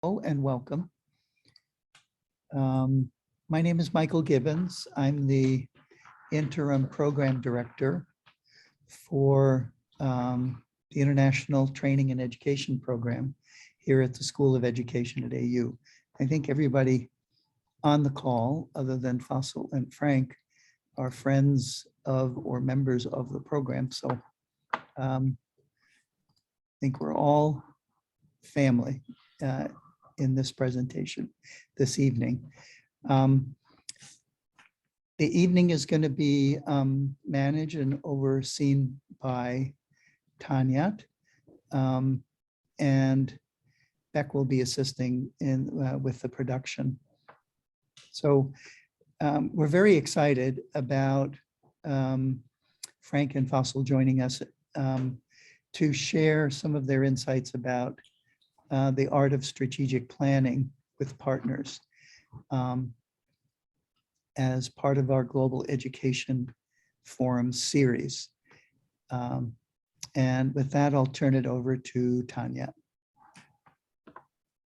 And welcome. My name is Michael Gibbons. I'm the interim program director for the International Training and Education Program here at the School of Education at AU. I think everybody on the call, other than Fassil and Frank, are friends of or members of the program. So I think we're all family in this presentation this evening. The evening is going to be managed and overseen by Tahniat, and Beck will be assisting with the production. So we're very excited about Frank and Fassil joining us to share some of their insights about the art of strategic planning with partners as part of our Global Education Forum series. And with that, I'll turn it over to Tahniat.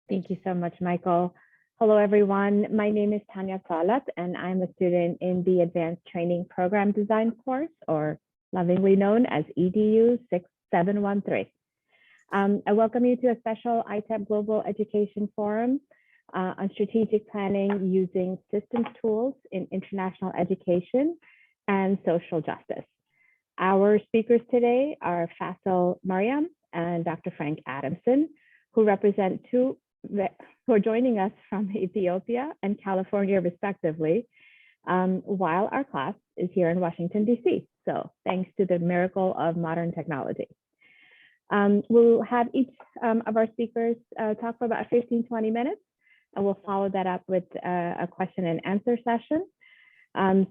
Thank you so much, Michael. Hello, everyone. My name is Tahniat Saulat, and I'm a student in the Advanced Training Program Design course, or lovingly known as EDU 6713. I welcome you to a special ITEP Global Education Forum on strategic planning using systems tools in international education and social justice. Our speakers today are Fassil Mirriam and Dr. Frank Adamson, who are joining us from Ethiopia and California, respectively, while our class is here in Washington, DC. So thanks to the miracle of modern technology. We'll have each of our speakers talk for about 15-20 minutes, and we'll follow that up with a question and answer session.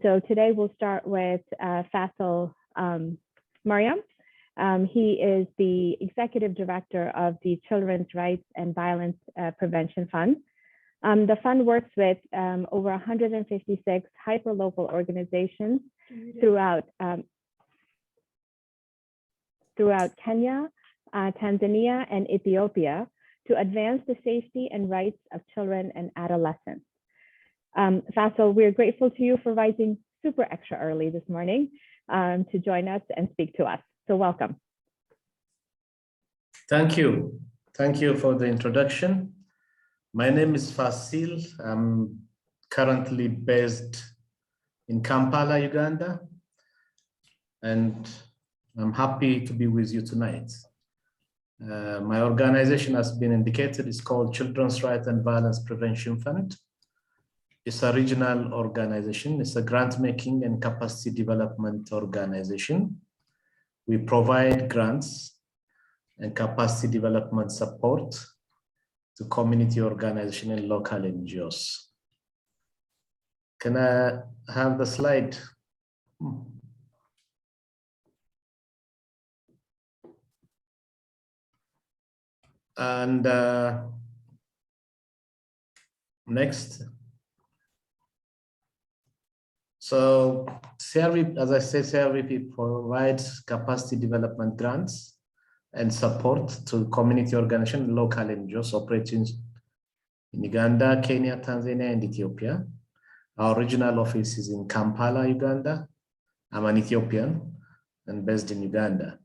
So today we'll start with Fassil Mirriam. He is the executive director of the Children's Rights and Violence Prevention Fund. The fund works with over 156 hyperlocal organizations throughout Kenya, Tanzania, and Ethiopia to advance the safety and rights of children and adolescents. Fassil, we're grateful to you for rising super extra early this morning to join us and speak to us. So welcome. Thank you. Thank you for the introduction. My name is Fassil. I'm currently based in Kampala, Uganda, and I'm happy to be with you tonight. My organization has been indicated, is called Children's Rights and Violence Prevention Fund. It's a regional organization. It's a grant-making and capacity development organization. We provide grants and capacity development support to community organizations and local NGOs. Can I have the slide? And next. So CRV, as I said, CRVP provides capacity development grants and support to community organizations, local NGOs operating in Uganda, Kenya, Tanzania, and Ethiopia. Our regional office is in Kampala, Uganda. I'm an Ethiopian and based in Uganda.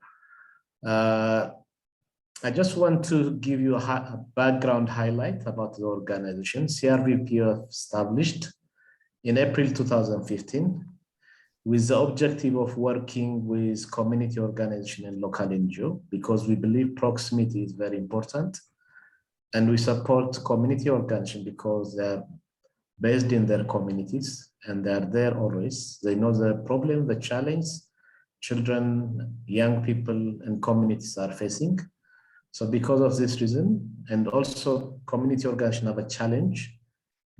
I just want to give you a background highlight about the organization. CRVPF established in April 2015 with the objective of working with community organization and local NGO, because we believe proximity is very important. And we support community organization because they're based in their communities and they're there always. They know the problem, the challenge children, young people, and communities are facing. So because of this reason, and also community organizations have a challenge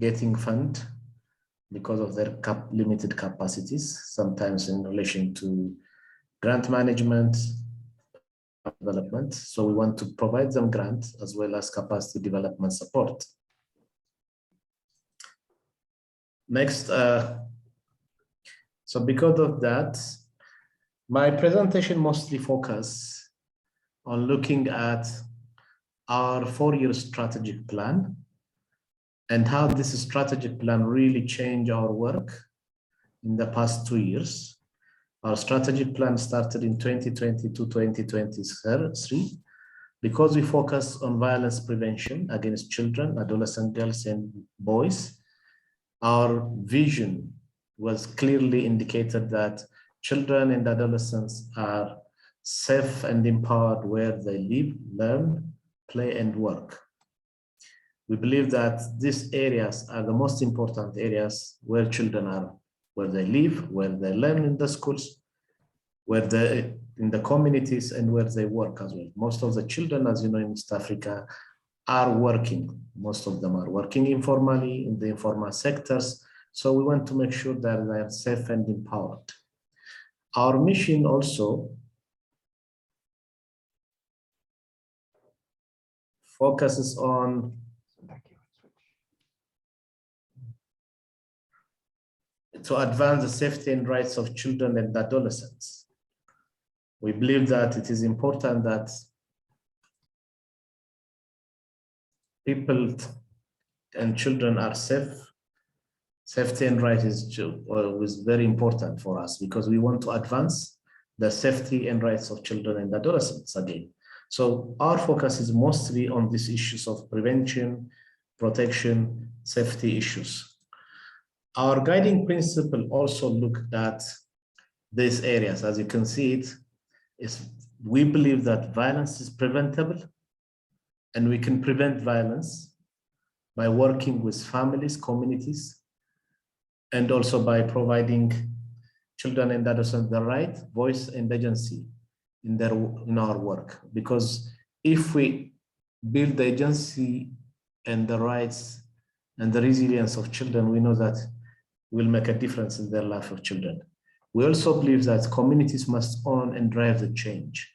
getting fund because of their limited capacities, sometimes in relation to grant management, development. So we want to provide them grants as well as capacity development support. Next, so because of that, my presentation mostly focuses on looking at our 4-year strategic plan and how this strategic plan really changed our work in the past 2 years. Our strategic plan started in 2020 to 2023 because we focus on violence prevention against children, adolescent girls and boys. Our vision was clearly indicated that children and adolescents are safe and empowered where they live, learn, play, and work. We believe that these areas are the most important areas where children are, where they live, where they learn in the schools, where they in the communities, and where they work as well. Most of the children, as you know, in East Africa are working. Most of them are working informally in the informal sectors. So we want to make sure that they are safe and empowered. Our mission also focuses on to advance the safety and rights of children and adolescents. We believe that it is important that people and children are safe. Safety and rights is very important for us because we want to advance the safety and rights of children and adolescents again. So our focus is mostly on these issues of prevention, protection, safety issues. Our guiding principle also looked at these areas. As you can see, we believe that violence is preventable and we can prevent violence by working with families, communities, and also by providing children and adolescents the right voice and agency in our work. Because if we build the agency and the rights and the resilience of children, we know that will make a difference in their life of children. We also believe that communities must own and drive the change.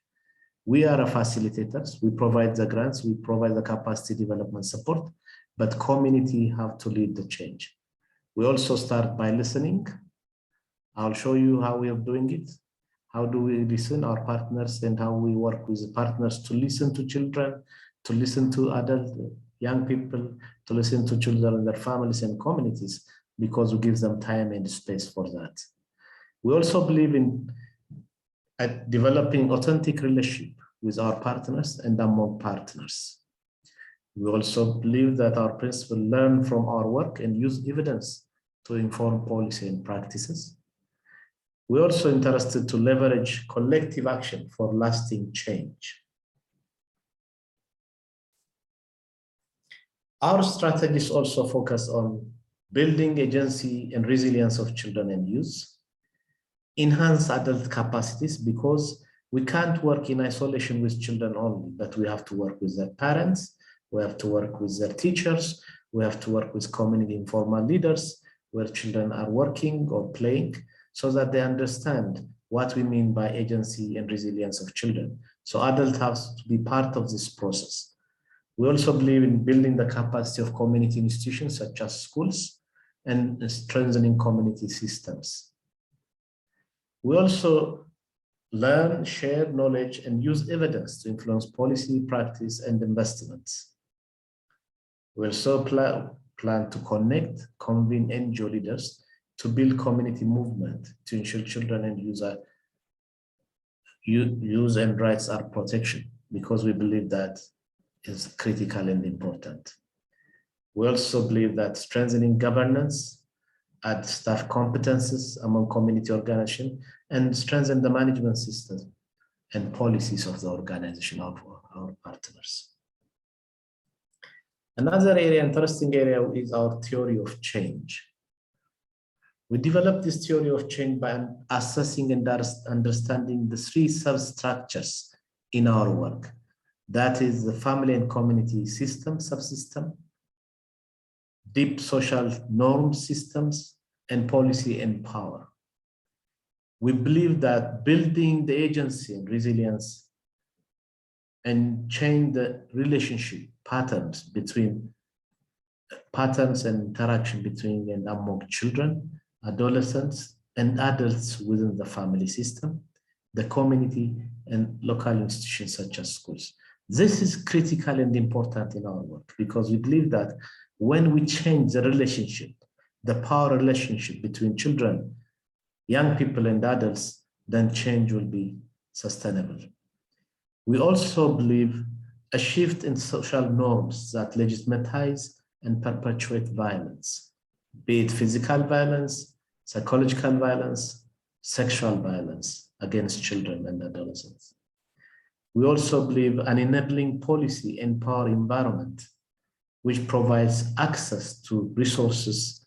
We are facilitators. We provide the grants, we provide the capacity development support, but community have to lead the change. We also start by listening. I'll show you how we are doing it. How do we listen our partners and how we work with the partners to listen to children, to listen to adult, young people, to listen to children and their families and communities, because we give them time and space for that. We also believe in developing authentic relationship with our partners and among partners. We also believe that our principals learn from our work and use evidence to inform policy and practices. We're also interested to leverage collective action for lasting change. Our strategies also focus on building agency and resilience of children and youth, enhance adult capacities, because we can't work in isolation with children only, but we have to work with their parents, we have to work with their teachers, we have to work with community informal leaders where children are working or playing, so that they understand what we mean by agency and resilience of children. So adults have to be part of this process. We also believe in building the capacity of community institutions such as schools and strengthening community systems. We also learn, share knowledge, and use evidence to influence policy, practice, and investments. We also plan to connect, convene NGO leaders to build community movement to ensure children and use and rights are protection, because we believe that is critical and important. We also believe that strengthening governance, add staff competences among community organizations, and strengthen the management system and policies of the organization of our partners. Another interesting area is our theory of change. We developed this theory of change by assessing and understanding the 3 substructures in our work. That is the family and community system, subsystem, deep social norm systems, and policy and power. We believe that building the agency and resilience and change the relationship patterns and interaction between and among children, adolescents, and adults within the family system, the community, and local institutions such as schools. This is critical and important in our work because we believe that when we change the relationship, the power relationship between children, young people and adults, then change will be sustainable. We also believe a shift in social norms that legitimize and perpetuate violence, be it physical violence, psychological violence, sexual violence against children and adolescents. We also believe an enabling policy and power environment which provides access to resources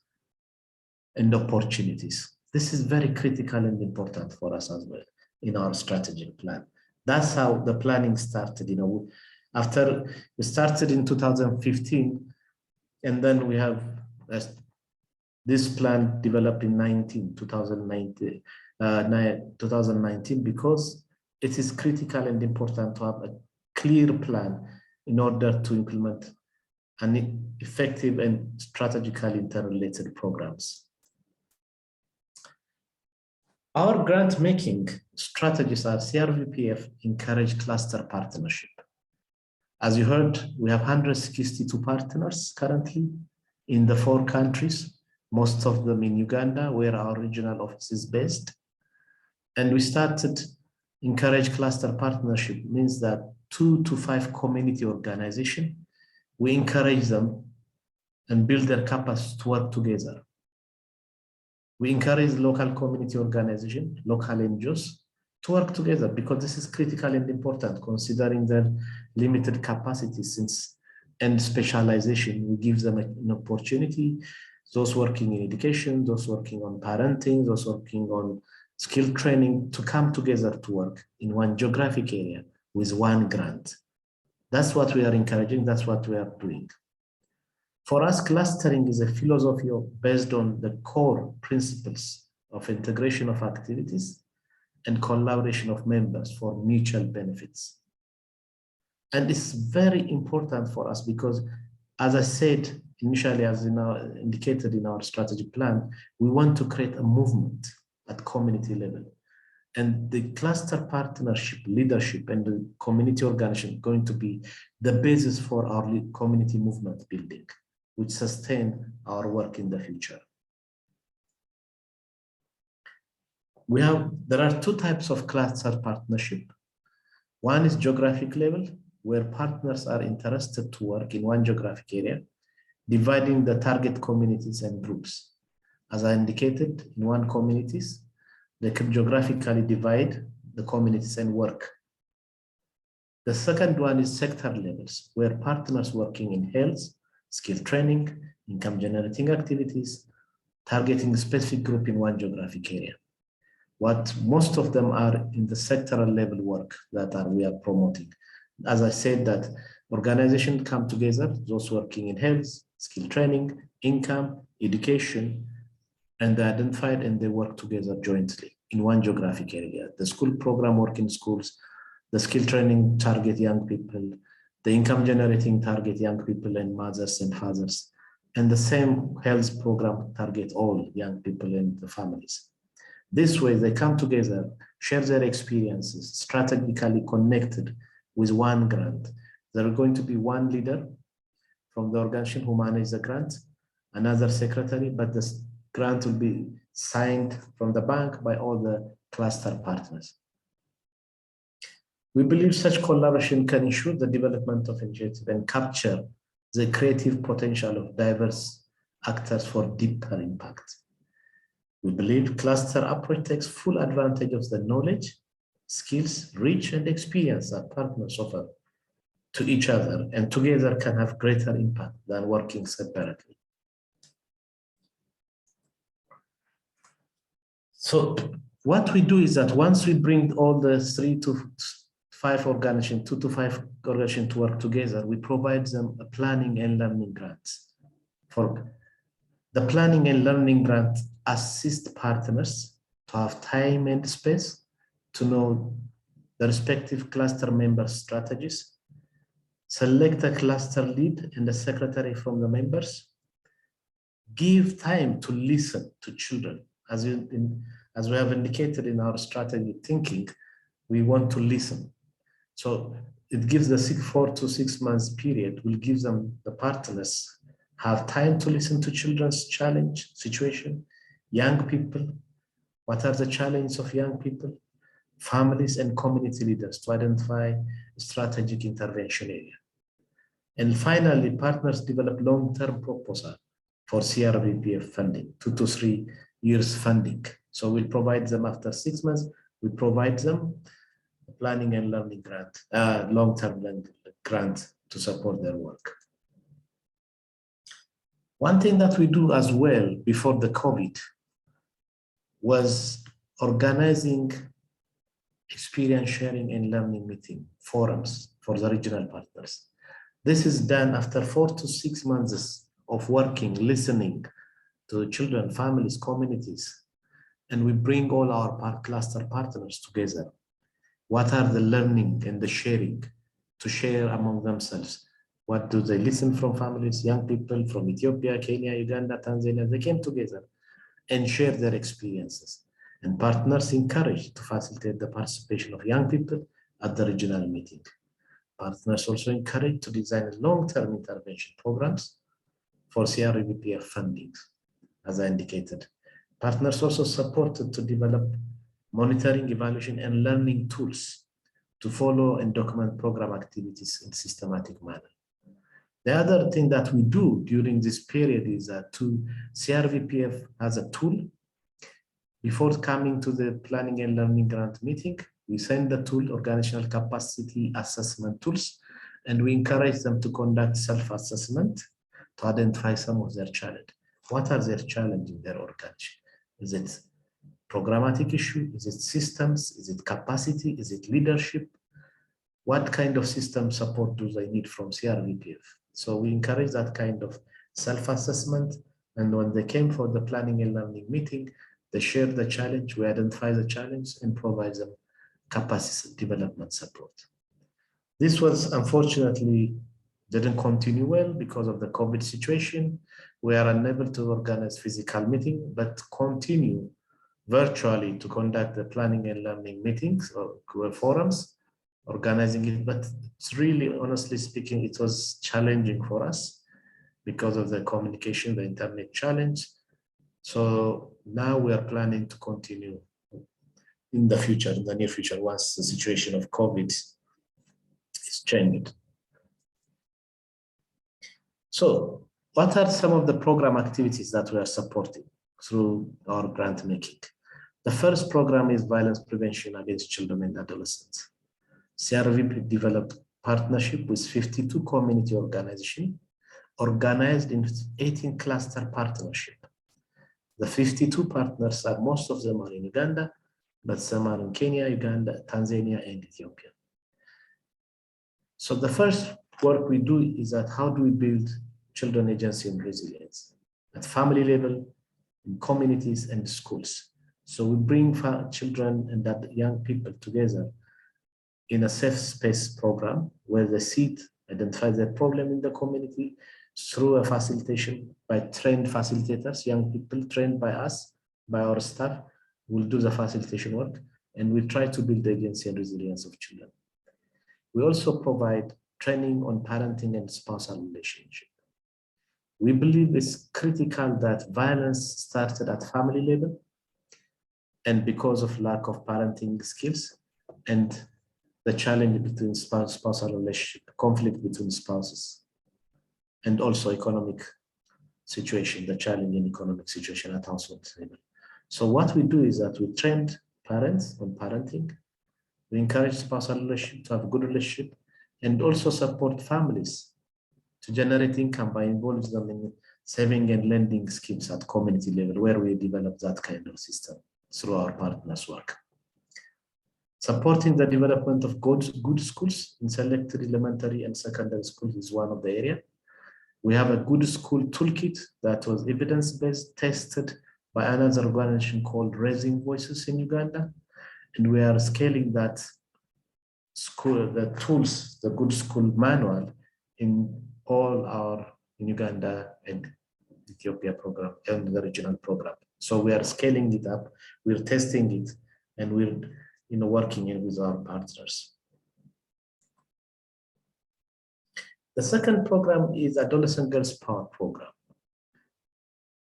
and opportunities. This is very critical and important for us as well in our strategic plan. That's how the planning started. After we started in 2015, and then we have this plan developed in 2019 because it is critical and important to have a clear plan in order to implement an effective and strategically interrelated programs. Our grant making strategies at CRVPF encourage cluster partnership. As you heard, we have 162 partners currently in the 4 countries, most of them in Uganda, where our regional office is based. And we started encourage cluster partnership, means that 2 to 5 community organizations, we encourage them and build their capacity to work together. We encourage local community organizations, local NGOs to work together because this is critical and important considering their limited capacity and specialization. We give them an opportunity, those working in education, those working on parenting, those working on skill training to come together to work in one geographic area with one grant. That's what we are encouraging, that's what we are doing. For us, clustering is a philosophy based on the core principles of integration of activities and collaboration of members for mutual benefits. And it's very important for us because, as I said initially, as indicated in our strategic plan, we want to create a movement at community level. And the cluster partnership, leadership, and the community organization going to be the basis for our community movement building, which sustain our work in the future. There are 2 types of cluster partnership. One is geographic level, where partners are interested to work in one geographic area, dividing the target communities and groups. As I indicated, in one communities, they can geographically divide the communities and work. The second one is sector levels, where partners working in health, skill training, income generating activities, targeting a specific group in one geographic area. What most of them are in the sectoral level work that we are promoting. As I said, that organizations come together, those working in health, skill training, income, education, and they identified and they work together jointly in one geographic area. The school program work in schools, the skill training target young people, the income generating target young people and mothers and fathers, and the same health program target all young people and the families. This way they come together, share their experiences, strategically connected with one grant. There are going to be one leader from the organization who manages the grant, another secretary, but the grant will be signed from the bank by all the cluster partners. We believe such collaboration can ensure the development of initiative and capture the creative potential of diverse actors for deeper impact. We believe cluster approach takes full advantage of the knowledge, skills, reach, and experience that partners offer to each other, and together can have greater impact than working separately. So what we do is that once we bring all the 3 to 5 organizations, 2 to 5 organizations to work together, we provide them a planning and learning grants. For the planning and learning grant assist partners to have time and space to know the respective cluster member strategies, select a cluster lead and a secretary from the members, give time to listen to children. As we have indicated in our strategy thinking, we want to listen. So it gives the 4 to 6 months period, will give them, the partners, have time to listen to children's challenge situation, young people, what are the challenges of young people, families and community leaders to identify strategic intervention area. And finally, partners develop long-term proposal for CRVPF funding, 2 to 3 years funding. So we'll provide them after 6 months, we provide them a planning and learning grant, long-term grant to support their work. One thing that we do as well before the COVID was organizing experience sharing and learning meeting forums for the regional partners. This is done after 4 to 6 months of working, listening to children, families, communities, and we bring all our cluster partners together. What are the learning and the sharing to share among themselves? What do they listen from families, young people from Ethiopia, Kenya, Uganda, Tanzania? They came together and share their experiences. And partners encouraged to facilitate the participation of young people at the regional meeting. Partners also encouraged to design long-term intervention programs for CRVPF funding, as I indicated. Partners also supported to develop monitoring, evaluation, and learning tools to follow and document program activities in systematic manner. The other thing that we do during this period is that CRVPF has a tool. Before coming to the planning and learning grant meeting, we send the tool, organizational capacity assessment tools, and we encourage them to conduct self-assessment to identify some of their challenges. What are their challenges in their organization? Is it programmatic issue? Is it systems? Is it capacity? Is it leadership? What kind of system support do they need from CRVPF? So we encourage that kind of self-assessment. And when they came for the planning and learning meeting, they share the challenge, we identify the challenge and provide them capacity development support. This was unfortunately didn't continue well because of the COVID situation. We are unable to organize physical meeting, but continue virtually to conduct the planning and learning meetings or forums, organizing it. But it's really, honestly speaking, it was challenging for us because of the communication, the internet challenge. So now we are planning to continue in the future, in the near future, once the situation of COVID is changed. So what are some of the program activities that we are supporting through our grant making? The first program is violence prevention against children and adolescents. CRVP developed partnership with 52 community organizations organized in 18 cluster partnership. The 52 partners are, most of them are in Uganda, but some are in Kenya, Uganda, Tanzania, and Ethiopia. So the first work we do is that how do we build children agency and resilience at family level, in communities and schools. So we bring children and that young people together in a safe space program where they sit, identify their problem in the community through a facilitation by trained facilitators, young people trained by us, by our staff, will do the facilitation work, and we try to build the agency and resilience of children. We also provide training on parenting and spousal relationship. We believe it's critical that violence started at family level, and because of lack of parenting skills and the challenge between spousal relationship, conflict between spouses, and also economic situation, the challenge in economic situation at household level. So what we do is that we train parents on parenting, we encourage spousal relationship to have a good relationship, and also support families to generate income by involving them in saving and lending schemes at community level, where we develop that kind of system through our partners' work. Supporting the development of good schools in selected elementary and secondary schools is one of the areas. We have a good school toolkit that was evidence-based, tested by another organization called Raising Voices in Uganda. And we are scaling that school, the tools, the good school manual in all our in Uganda and Ethiopia program and the regional program. So we are scaling it up, we're testing it, and we're working with our partners. The second program is Adolescent Girls Power Program.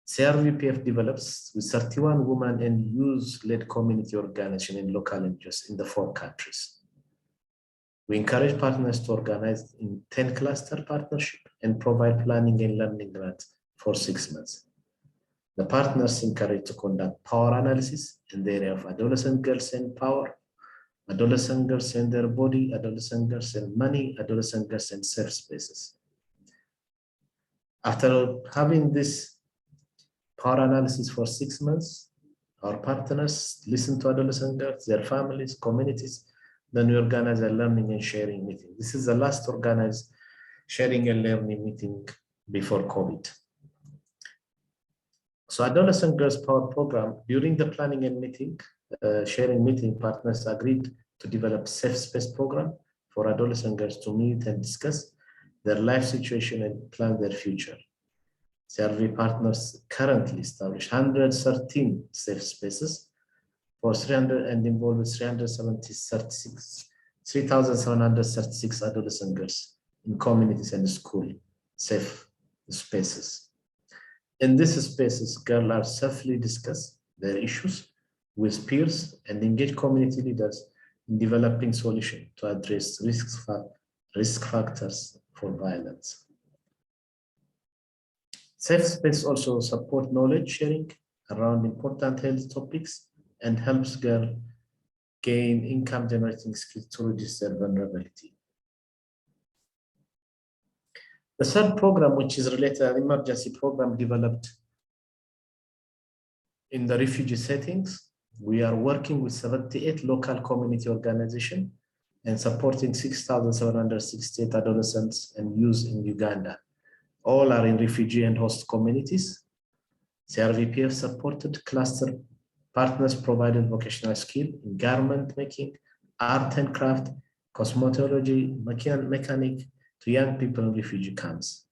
CRVPF develops with 31 women and youth-led community organization in local NGOs in the 4 countries. We encourage partners to organize in 10 cluster partnership and provide planning and learning grants for 6 months. The partners encourage to conduct power analysis in the area of adolescent girls and power, adolescent girls and their body, adolescent girls and money, adolescent girls and safe spaces. After having this power analysis for 6 months, our partners listen to adolescent girls, their families, communities. Then we organize a learning and sharing meeting. This is the last organized sharing and learning meeting before COVID. So Adolescent Girls Power Program, during the planning and meeting, sharing meeting, partners agreed to develop safe space program for adolescent girls to meet and discuss their life situation and plan their future. CRV partners currently establish 113 safe spaces for 300 and involve 3,736 adolescent girls in communities and school safe spaces. In these spaces, girls are safely discuss their issues with peers and engage community leaders in developing solutions to address risk factors for violence. Safe space also support knowledge sharing around important health topics and helps girls gain income generating skills to reduce their vulnerability. The third program, which is related to an emergency program developed in the refugee settings, we are working with 78 local community organizations and supporting 6,768 adolescents and youth in Uganda. All are in refugee and host communities. CRVPF supported cluster partners provided vocational skill in garment making, art and craft, cosmetology, mechanic to young people in refugee camps.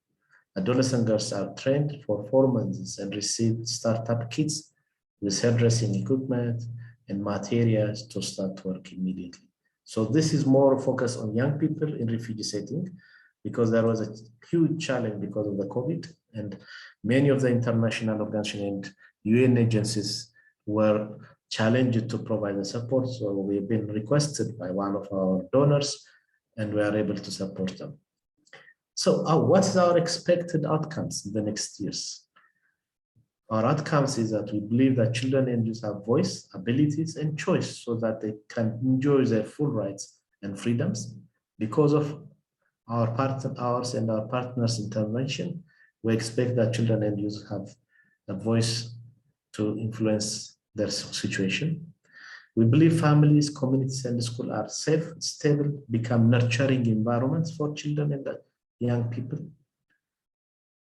Adolescent girls are trained for 4 months and receive startup kits with hairdressing equipment and materials to start work immediately. So this is more focused on young people in refugee setting because there was a huge challenge because of the COVID, and many of the international organizations and UN agencies were challenged to provide the support. So we've been requested by one of our donors and we are able to support them. So what is our expected outcomes in the next years? Our outcomes is that we believe that children and youth have voice, abilities, and choice so that they can enjoy their full rights and freedoms. Because of ours and our partners' intervention, we expect that children and youth have a voice to influence their situation. We believe families, communities, and schools are safe, stable, become nurturing environments for children and young people.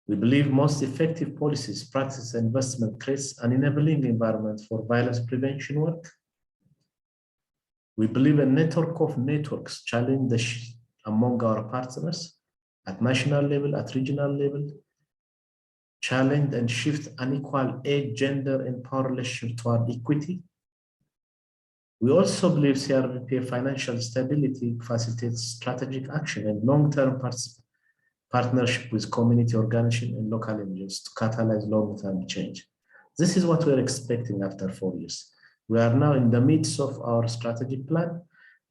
We believe most effective policies, practice, and investment creates an enabling environment for violence prevention work. We believe a network of networks challenge the among our partners at national level, at regional level, challenge and shift unequal age, gender, and power relationship toward equity. We also believe CRVPF financial stability facilitates strategic action and long-term partnership with community organizations and local NGOs to catalyze long-term change. This is what we're expecting after 4 years. We are now in the midst of our strategic plan,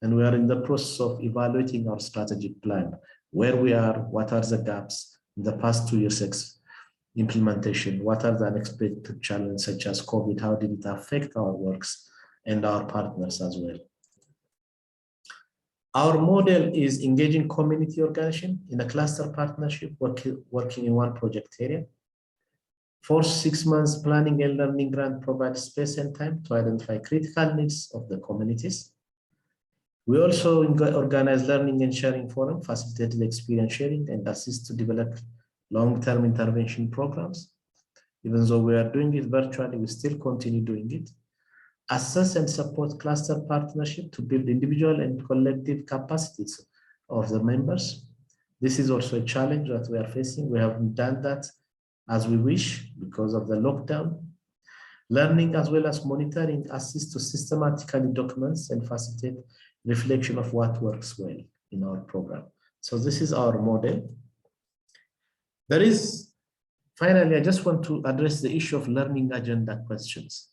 and we are in the process of evaluating our strategic plan, where we are, what are the gaps in the past 2 years implementation, what are the unexpected challenges such as COVID, how did it affect our works and our partners as well. Our model is engaging community organization in a cluster partnership, working in one project area. For 6 months, planning and learning grant provides space and time to identify critical needs of the communities. We also organize learning and sharing forum, facilitated experience sharing, and assist to develop long-term intervention programs. Even though we are doing it virtually, we still continue doing it. Assess and support cluster partnership to build individual and collective capacities of the members. This is also a challenge that we are facing. We haven't done that as we wish because of the lockdown. Learning as well as monitoring assist to systematically document and facilitate reflection of what works well in our program. So this is our model. Finally, I just want to address the issue of learning agenda questions.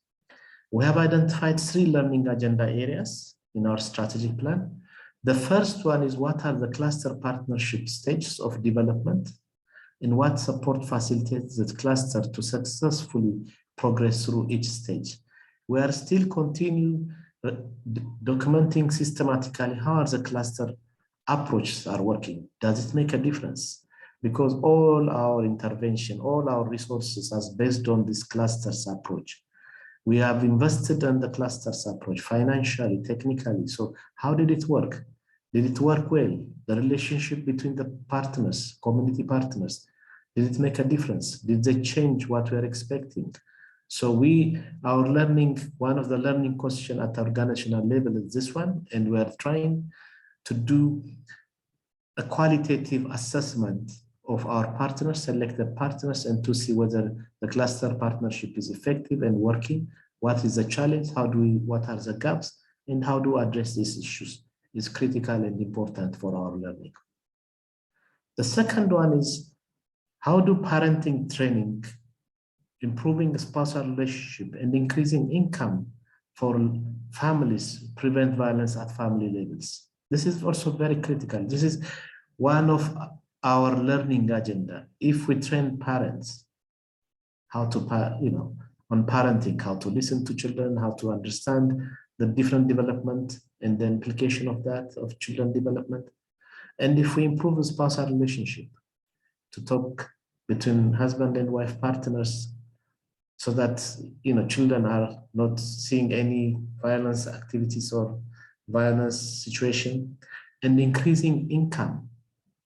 We have identified 3 learning agenda areas in our strategic plan. The first one is, what are the cluster partnership stages of development and what support facilitates the cluster to successfully progress through each stage. We are still continuing documenting systematically how the cluster approaches are working. Does it make a difference? Because all our intervention, all our resources are based on this clusters approach. We have invested in the clusters approach financially, technically. So how did it work? Did it work well? The relationship between the partners, community partners, did it make a difference? Did they change what we are expecting? So our learning, one of the learning questions at organizational level is this one, and we are trying to do a qualitative assessment of our partners, select the partners, and to see whether the cluster partnership is effective and working. What is the challenge? What are the gaps? And how do we address these issues? Is critical and important for our learning. The second one is, how do parenting training, improving spousal relationship, and increasing income for families prevent violence at family levels? This is also very critical. This is one of our learning agenda. If we train parents how to, on parenting, how to listen to children, how to understand the different development and the implication of that, of children development. And if we improve the spousal relationship, to talk between husband and wife partners, so that children are not seeing any violence activities or violence situation, and increasing income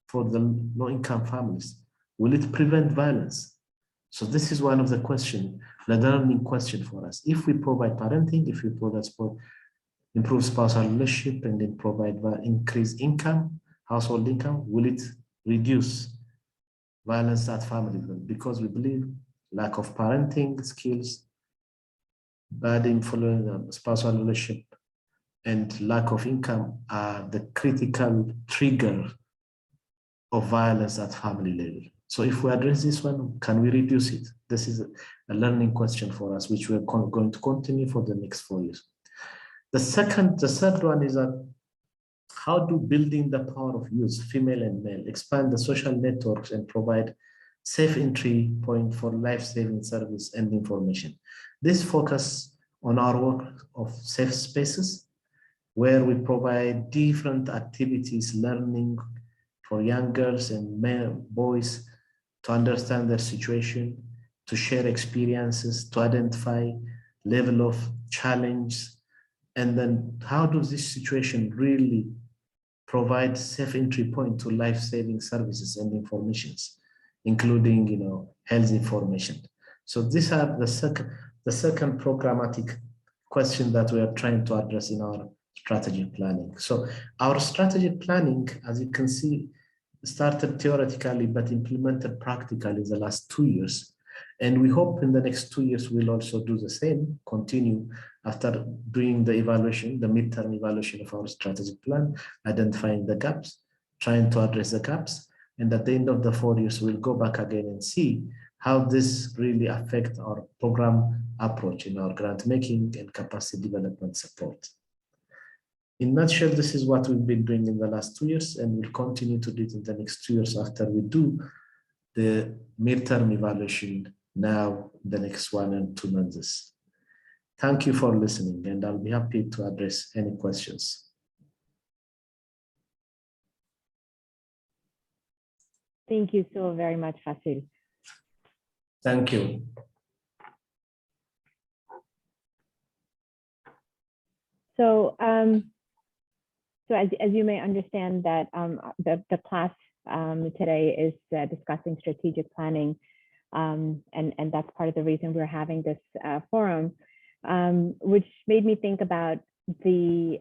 for the low-income families. Will it prevent violence? So this is one of the questions, the learning question for us. If we provide parenting, if we provide improve spousal relationship, and then provide increased income, household income, will it reduce violence at family level? Because we believe lack of parenting skills, bad influence on spousal relationship, and lack of income are the critical trigger of violence at family level. So if we address this one, can we reduce it? This is a learning question for us, which we're going to continue for the next 4 years. The third one is that, how do building the power of youth, female and male, expand the social networks and provide safe entry point for life-saving service and information? This focus on our work of safe spaces, where we provide different activities, learning for young girls and boys to understand their situation, to share experiences, to identify level of challenge, and then how does this situation really provide safe entry point to life-saving services and informations, including health information. So these are the second programmatic question that we are trying to address in our strategic planning. So our strategic planning, as you can see, started theoretically but implemented practically in the last 2 years. And we hope in the next 2 years we'll also do the same, continue after doing the evaluation, the midterm evaluation of our strategic plan, identifying the gaps, trying to address the gaps. And at the end of the 4 years, we'll go back again and see how this really affects our program approach in our grant making and capacity development support. In a nutshell, this is what we've been doing in the last 2 years, and we'll continue to do it in the next 2 years after we do the midterm evaluation now, the next 1 and 2 months. Thank you for listening, and I'll be happy to address any questions. Thank you so very much, Fassil. Thank you. So, as you may understand, that the class today is discussing strategic planning, and that's part of the reason we're having this forum, which made me think about the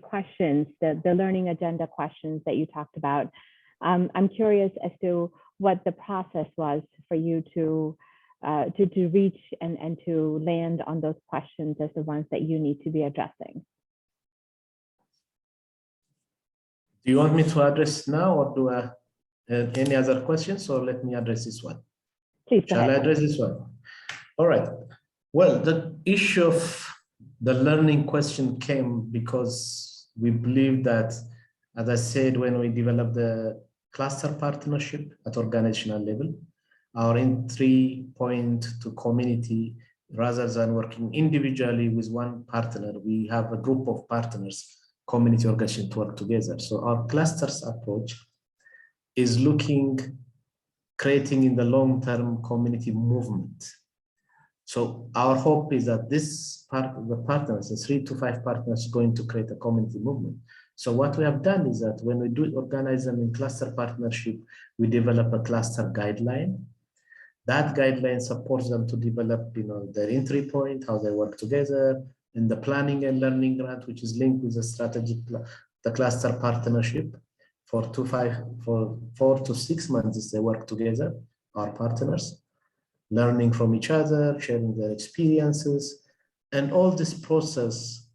questions, the learning agenda questions that you talked about. I'm curious as to what the process was for you to reach and to land on those questions as the ones that you need to be addressing. Do you want me to address now, or do I any other questions, or let me address this one? Please go Shall I ahead. address this one? All right. Well, the issue of the learning question came because we believe that, as I said, when we developed the cluster partnership at organizational level, our entry point to community, rather than working individually with one partner, we have a group of partners, community organization, to work together. So our clusters approach is creating in the long-term community movement. So our hope is that this part of the partners, the 3 to 5 partners, going to create a community movement. So what we have done is that when we do organize them in cluster partnership, we develop a cluster guideline. That guideline supports them to develop, their entry point, how they work together, in the planning and learning grant, which is linked with the cluster partnership. For 4 to 6 months, they work together, our partners, learning from each other, sharing their experiences, and all this process,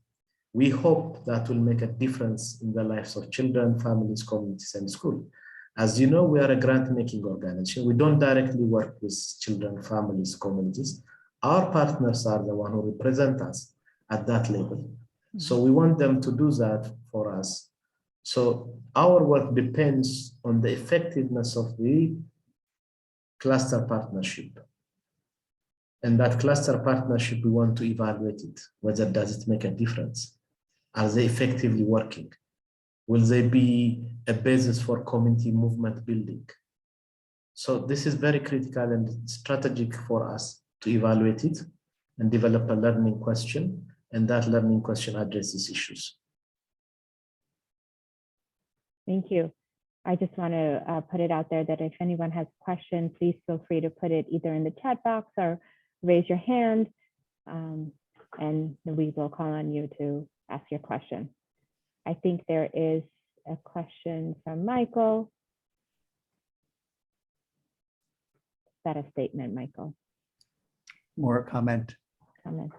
we hope that will make a difference in the lives of children, families, communities, and school. As you know, we are a grant-making organization. We don't directly work with children, families, communities. Our partners are the ones who represent us at that level. So we want them to do that for us. So our work depends on the effectiveness of the cluster partnership. And that cluster partnership, we want to evaluate it. Whether does it make a difference? Are they effectively working? Will they be a basis for community movement building? So this is very critical and strategic for us to evaluate it and develop a learning question. And that learning question addresses issues. Thank you. I just want to put it out there that if anyone has questions, please feel free to put it either in the chat box or raise your hand, and we will call on you to ask your question. I think there is a question from Michael. Is that a statement, Michael? More comment. Comment.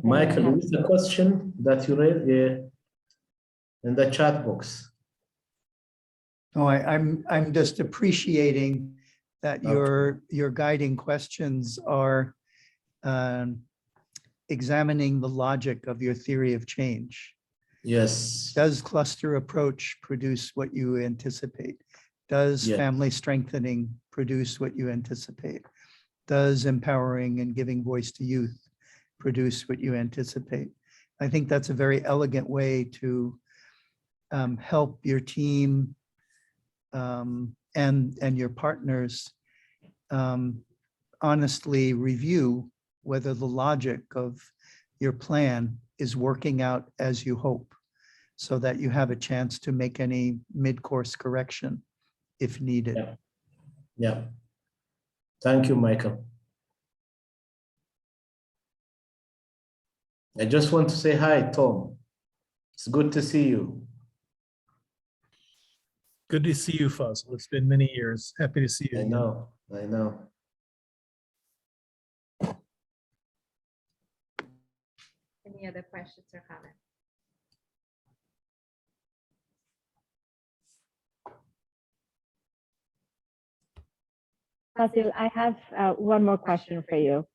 Michael, is the question that you read in the chat box? Oh, I'm just appreciating that your guiding questions are examining the logic of your theory of change. Yes. Does cluster approach produce what you anticipate? Does family strengthening produce what you anticipate? Does empowering and giving voice to youth produce what you anticipate? I think that's a very elegant way to help your team and your partners honestly review whether the logic of your plan is working out as you hope, so that you have a chance to make any mid-course correction if needed. Yeah. Thank you, Michael. I just want to say hi, Tom. It's good to see you. Good to see you, Fassil. It's been many years. Happy to see you. I know. Any other questions or comments? Fassil, I have one more question for you.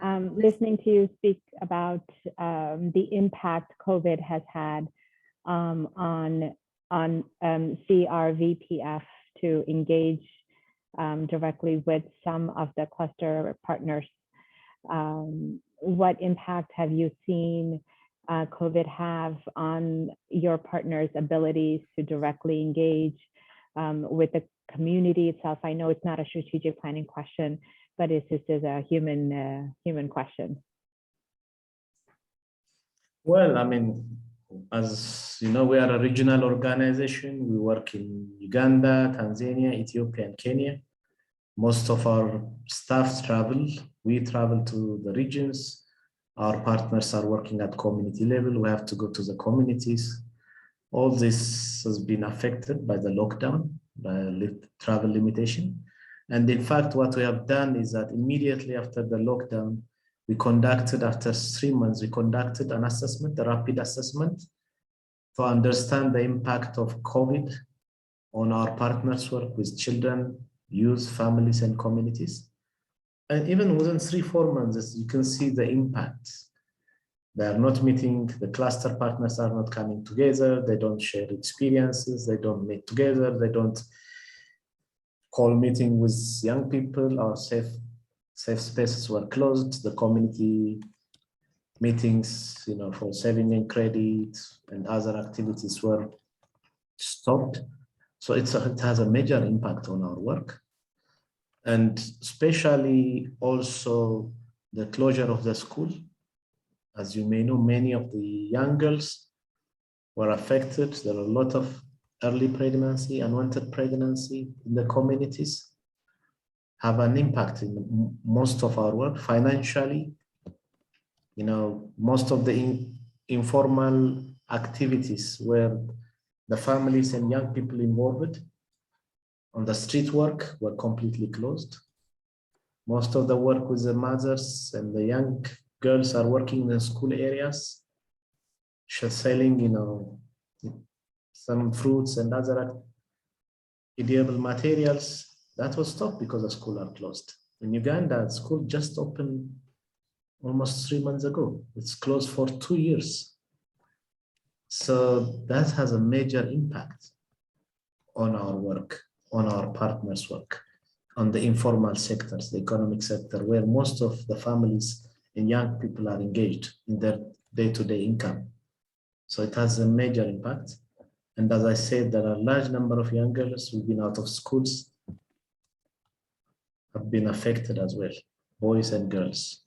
Listening to you speak about the impact COVID has had on CRVPF to engage directly with some of the cluster partners. What impact have you seen COVID have on your partners' abilities to directly engage with the community itself? I know it's not a strategic planning question, but it's just as a human question. Well, I mean, as you know, we are a regional organization. We work in Uganda, Tanzania, Ethiopia, and Kenya. Most of our staff travel. We travel to the regions. Our partners are working at community level. We have to go to the communities. All this has been affected by the lockdown, by travel limitation. And in fact, what we have done is that immediately after the lockdown, we conducted, after 3 months, we conducted an assessment, a rapid assessment, to understand the impact of COVID on our partners' work with children, youth, families, and communities. And even within 3-4 months, you can see the impact. They are not meeting, the cluster partners are not coming together, they don't share experiences, they don't meet together, they don't call meeting with young people, our safe spaces were closed, the community meetings, for saving and credit and other activities were stopped. So it has a major impact on our work. And especially also the closure of the school. As you may know, many of the young girls were affected. There are a lot of early pregnancy, unwanted pregnancy in the communities, have an impact in most of our work financially. Most of the informal activities where the families and young people involved on the street work were completely closed. Most of the work with the mothers and the young girls are working in the school areas, selling, some fruits and other edible materials. That was stopped because the schools are closed. In Uganda, school just opened almost 3 months ago. It's closed for 2 years. So that has a major impact on our work, on our partners' work, on the informal sectors, the economic sector, where most of the families and young people are engaged in their day-to-day income. So it has a major impact. And as I said, there are a large number of young girls who've been out of schools, have been affected as well, boys and girls,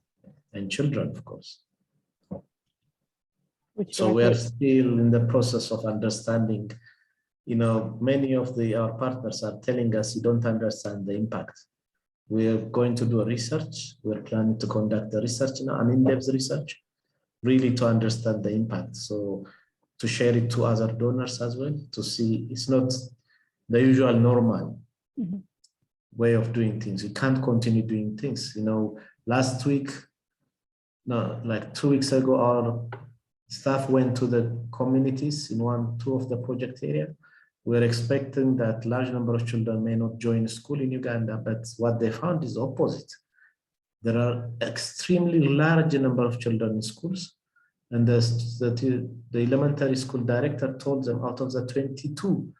and children, of course. So we are still in the process of understanding. Many of our partners are telling us, you don't understand the impact. We are going to do a research. We're planning to conduct the research now, an in-depth research, really to understand the impact. So to share it to other donors as well, to see it's not the usual normal way of doing things. You can't continue doing things. Last week, like 2 weeks ago, our staff went to the communities in 1-2 of the project area. We're expecting that large number of children may not join school in Uganda, but what they found is opposite. There are extremely large number of children in schools, and the elementary school director told them out of the 22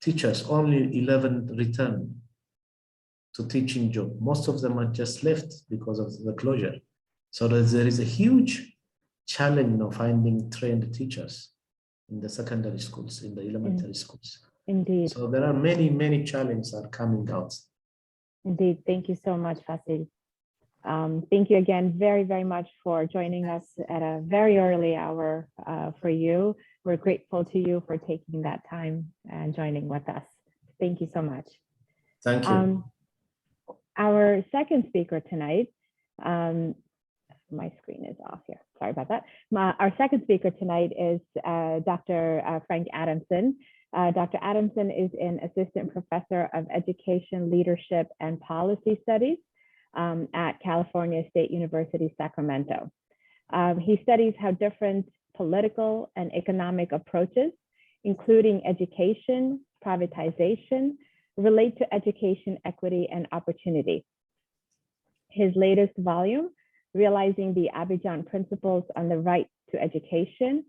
teachers, only 11 returned to teaching job. Most of them are just left because of the closure. So there is a huge challenge of finding trained teachers in the secondary schools, in the elementary schools. Indeed. So there are many, many challenges are coming out. Indeed. Thank you so much, Fassil. Thank you again very, very much for joining us at a very early hour for you. We're grateful to you for taking that time and joining with us. Thank you so much. Thank you. Our second speaker tonight, my screen is off here. Sorry about that. Our second speaker tonight is Dr. Frank Adamson. Dr. Adamson is an assistant professor of education, leadership, and policy studies at California State University, Sacramento. He studies how different political and economic approaches, including education, privatization, relate to education equity and opportunity. His latest volume, Realizing the Abidjan Principles on the Right to Education,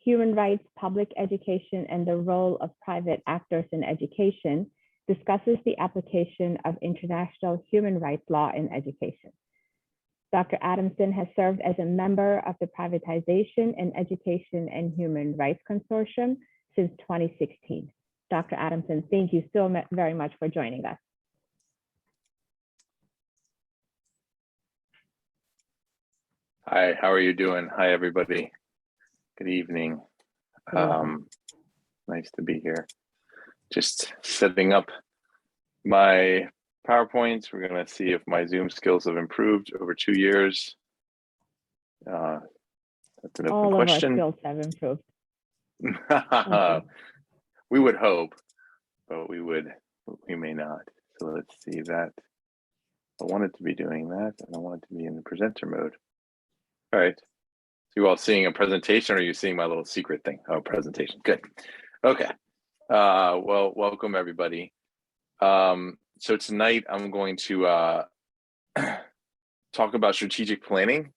Human Rights, Public Education, and the Role of Private Actors in Education, discusses the application of international human rights law in education. Dr. Adamson has served as a member of the Privatization in Education and Human Rights Consortium since 2016. Dr. Adamson, thank you so very much for joining us. Hi, how are you doing? Hi, everybody. Good evening. Nice to be here. Just setting up my PowerPoints. We're going to see if my Zoom skills have improved over 2 years. That's an open question. All of our skills have improved. We would hope, but we may not. So let's see that. I want it to be doing that, and I want it to be in the presenter mode. All right. So you all seeing a presentation, or are you seeing my little secret thing? Oh, presentation. Good. Okay. Well, welcome everybody. So tonight I'm going to talk about strategic planning,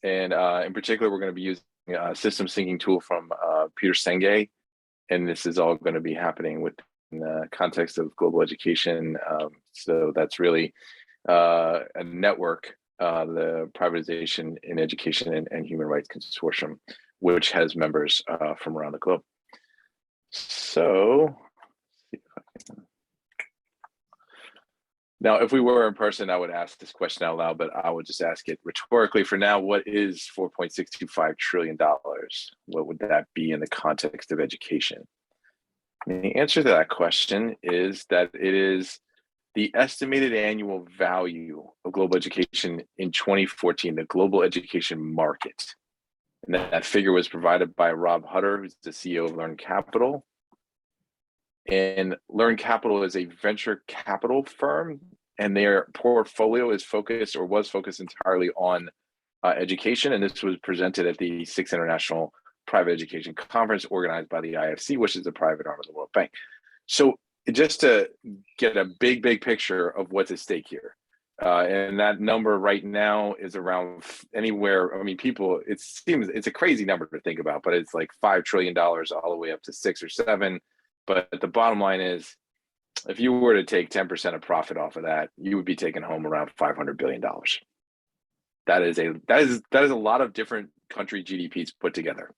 and in particular, we're going to be using a system syncing tool from Peter Senge, and this is all going to be happening within the context of global education. So that's really a network, the Privatization in Education and Human Rights Consortium, which has members from around the globe. So, see if I can. Now, if we were in person, I would ask this question out loud, but I would just ask it rhetorically for now. What is $4.625 trillion? What would that be in the context of education? And the answer to that question is that it is the estimated annual value of global education in 2014, the global education market. And that figure was provided by Rob Hutter, who's the CEO of Learn Capital. And Learn Capital is a venture capital firm, and their portfolio is focused, or was focused, entirely on education. And this was presented at the 6th International Private Education Conference organized by the IFC, which is the private arm of the World Bank. So just to get a big picture of what's at stake here. And that number right now is around anywhere, I mean, people, it seems, it's a crazy number to think about, but it's like $5 trillion all the way up to 6 or 7. But the bottom line is, if you were to take 10% of profit off of that, you would be taking home around $500 billion. That is a lot of different country GDPs put together.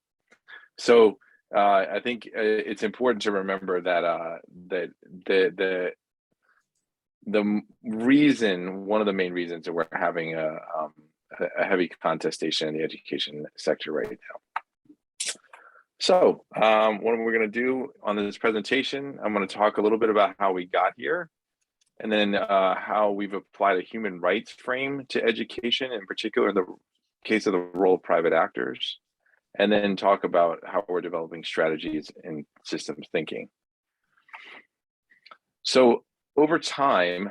So I think it's important to remember that the reason, one of the main reasons that we're having a heavy contestation in the education sector right now. So what we're going to do on this presentation, I'm going to talk a little bit about how we got here, and then how we've applied a human rights frame to education, in particular in the case of the role of private actors, and then talk about how we're developing strategies in systems thinking. So over time,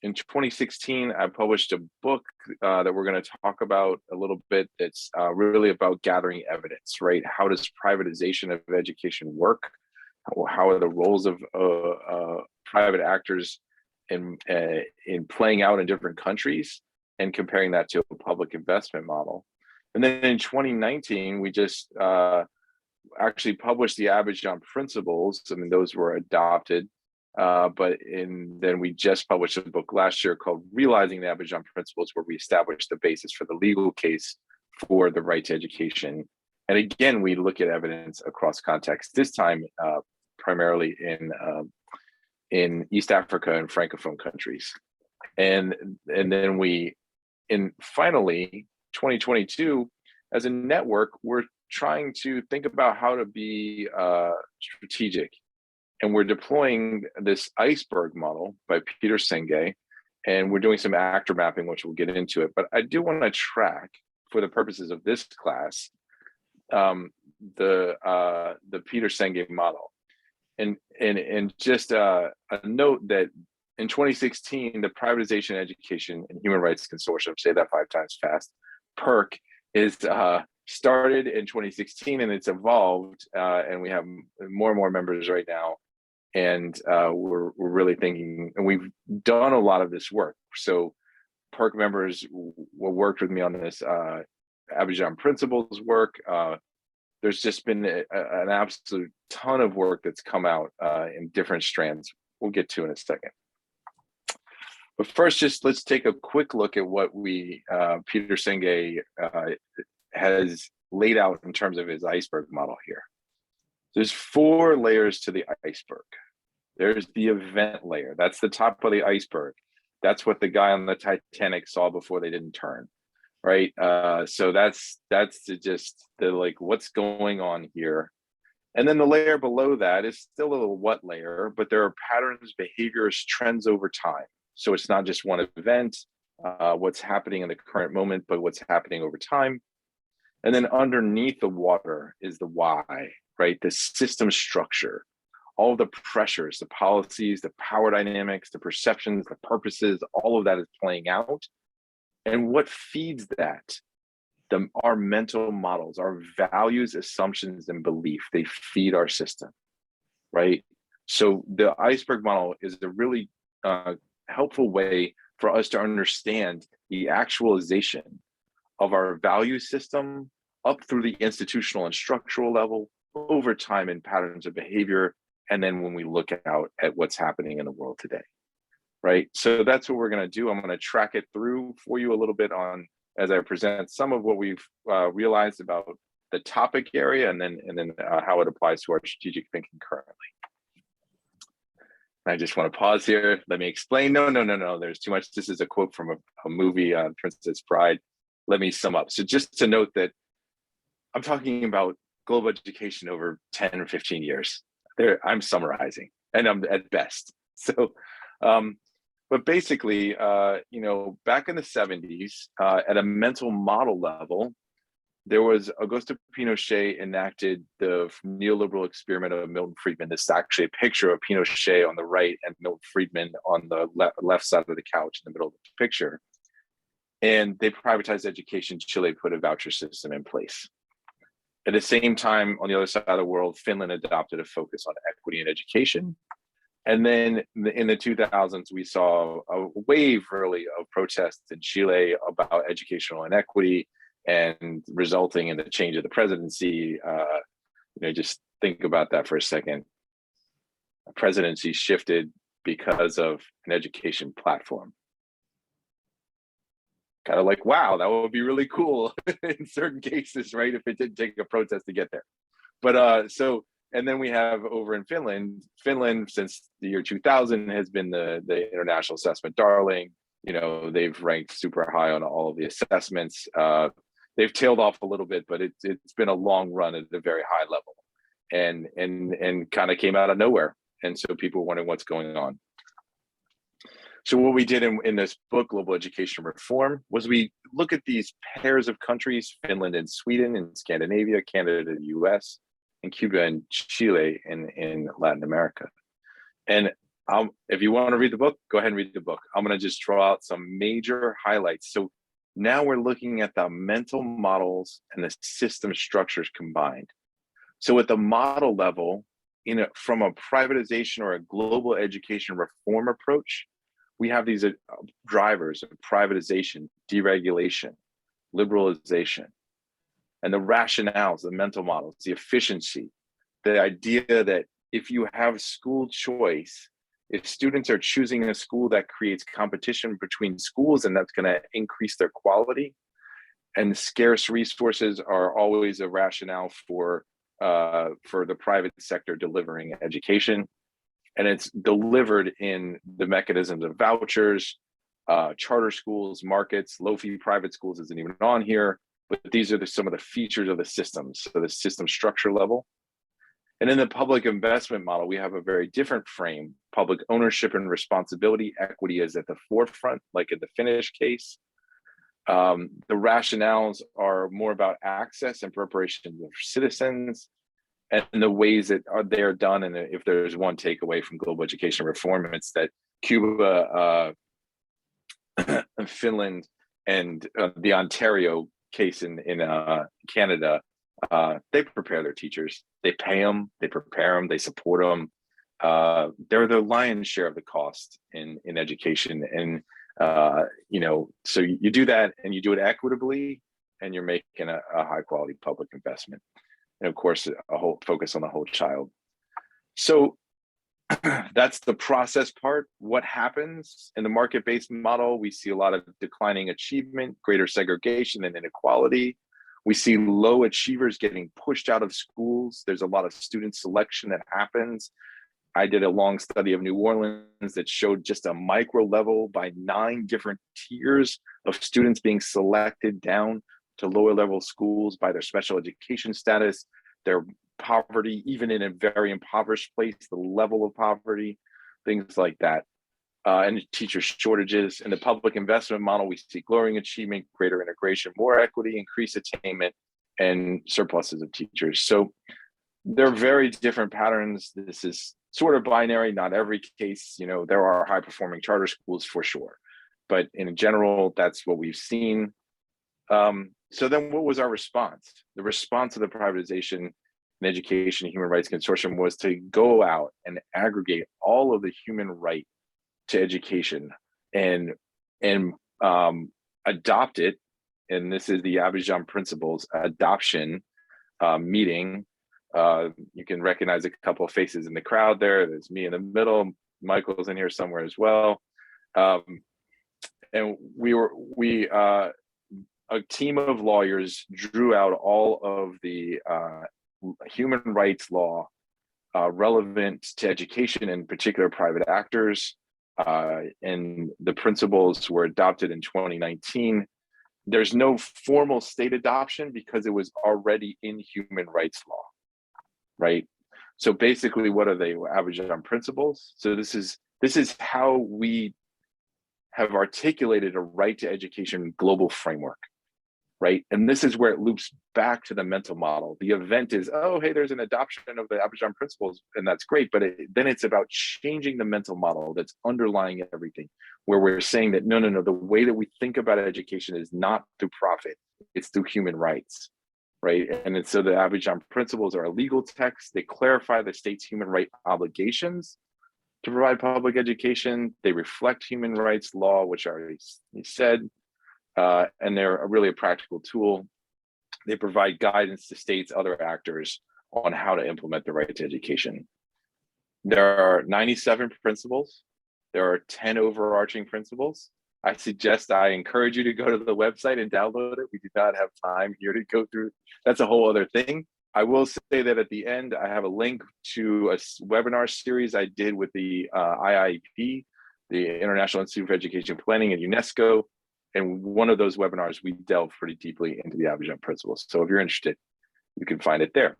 in 2016, I published a book that we're going to talk about a little bit. That's really about gathering evidence, right? How does privatization of education work? How are the roles of private actors in playing out in different countries, and comparing that to a public investment model? And then in 2019, we just actually published the Abidjan Principles. I mean, those were adopted. Then we just published a book last year called Realizing the Abidjan Principles, where we established the basis for the legal case for the right to education. And again, we look at evidence across contexts, this time primarily in East Africa and Francophone countries. And then finally, 2022, as a network, we're trying to think about how to be strategic. And we're deploying this iceberg model by Peter Senge, and we're doing some actor mapping, which we'll get into it. But I do want to track, for the purposes of this class, the Peter Senge model. And just a note that in 2016, the Privatization, Education, and Human Rights Consortium, say that 5 times fast, PEHRC, is started in 2016, and it's evolved, and we have more and more members right now. And we're really thinking, and we've done a lot of this work. So PEHRC members worked with me on this Abidjan Principles work. There's just been an absolute ton of work that's come out in different strands. We'll get to in a second. But first, just let's take a quick look at what Peter Senge has laid out in terms of his iceberg model here. There's 4 layers to the iceberg. There's the event layer. That's the top of the iceberg. That's what the guy on the Titanic saw before they didn't turn, right? So that's just the, like, what's going on here. And then the layer below that is still a little what layer, but there are patterns, behaviors, trends over time. So it's not just one event, what's happening in the current moment, but what's happening over time. And then underneath the water is the why, right? The system structure. all the pressures, the policies, the power dynamics, the perceptions, the purposes, all of that is playing out. And what feeds that? Our mental models, our values, assumptions, and belief, they feed our system, right? So the iceberg model is a really helpful way for us to understand the actualization of our value system up through the institutional and structural level, over time in patterns of behavior, and then when we look out at what's happening in the world today, right? So that's what we're going to do. I'm going to track it through for you a little bit on as I present some of what we've realized about the topic area, and then how it applies to our strategic thinking currently. I just want to pause here. Let me explain. No, there's too much. This is a quote from a movie, Princess Bride. Let me sum up. So just to note that I'm talking about global education over 10 or 15 years. I'm summarizing, and I'm at best. So, but basically, back in the 70s, at a mental model level, there was Augusto Pinochet enacted the neoliberal experiment of Milton Friedman. This is actually a picture of Pinochet on the right and Milton Friedman on the left side of the couch in the middle of the picture. And they privatized education. Chile put a voucher system in place. At the same time, on the other side of the world, Finland adopted a focus on equity in education. And then in the 2000s, we saw a wave really of protests in Chile about educational inequity, and resulting in the change of the presidency. Just think about that for a second. A presidency shifted because of an education platform. Kind of like, wow, that would be really cool in certain cases, right? If it didn't take a protest to get there. But and then we have over in Finland since the year 2000 has been the international assessment darling. They've ranked super high on all of the assessments. They've tailed off a little bit, but it's been a long run at a very high level, and kind of came out of nowhere. And so people were wondering what's going on. So what we did in this book, Global Education Reform, was we look at these pairs of countries, Finland and Sweden in Scandinavia, Canada, the US, and Cuba and Chile in Latin America. And if you want to read the book, go ahead and read the book. I'm going to just draw out some major highlights. So now we're looking at the mental models and the system structures combined. So at the model level, from a privatization or a global education reform approach, we have these drivers of privatization, deregulation, liberalization, and the rationales, the mental models, the efficiency, the idea that if you have school choice, if students are choosing a school that creates competition between schools, and that's going to increase their quality, and scarce resources are always a rationale for the private sector delivering education. And it's delivered in the mechanisms of vouchers, charter schools, markets, low-fee private schools isn't even on here, but these are some of the features of the system, so the system structure level. And in the public investment model, we have a very different frame. Public ownership and responsibility, equity is at the forefront, like in the Finnish case. The rationales are more about access and preparation of citizens, and the ways that they are done. And if there's one takeaway from global education reform, it's that Cuba, Finland, and the Ontario case in Canada, they prepare their teachers. They pay them, they prepare them, they support them. They're the lion's share of the cost in education. And, so you do that, and you do it equitably, and you're making a high quality public investment. And of course, a whole focus on the whole child. So that's the process part. What happens in the market-based model? We see a lot of declining achievement, greater segregation and inequality. We see low achievers getting pushed out of schools. There's a lot of student selection that happens. I did a long study of New Orleans that showed just a micro level by 9 different tiers of students being selected down to lower level schools by their special education status, their poverty, even in a very impoverished place, the level of poverty, things like that. And teacher shortages. In the public investment model, we see growing achievement, greater integration, more equity, increased attainment, and surpluses of teachers. So they're very different patterns. This is sort of binary, not every case, you know, there are high performing charter schools for sure, but in general, that's what we've seen. So then what was our response? The response to the privatization and education and human rights consortium was to go out and aggregate all of the human right to education and adopt it. And this is the Abidjan Principles adoption meeting. You can recognize a couple of faces in the crowd there. There's me in the middle. Michael's in here somewhere as well. And a team of lawyers drew out all of the human rights law relevant to education, in particular private actors. And the principles were adopted in 2019. There's no formal state adoption because it was already in human rights law, right? So basically, what are they? Abidjan Principles. So this is how we have articulated a right to education global framework, right? And this is where it loops back to the mental model. The event is, oh, hey, there's an adoption of the Abidjan Principles, and that's great, but then it's about changing the mental model that's underlying everything, where we're saying that, no, the way that we think about education is not through profit, it's through human rights, right? And so the Abidjan Principles are a legal text. They clarify the state's human right obligations to provide public education. They reflect human rights law, which I already said, and they're really a practical tool. They provide guidance to states, other actors on how to implement the right to education. There are 97 principles. There are 10 overarching principles. I encourage you to go to the website and download it. We do not have time here to go through. That's a whole other thing. I will say that at the end, I have a link to a webinar series I did with the IIP, the International Institute for Education Planning, and UNESCO. And one of those webinars, we delve pretty deeply into the Abidjan Principles. So if you're interested, you can find it there.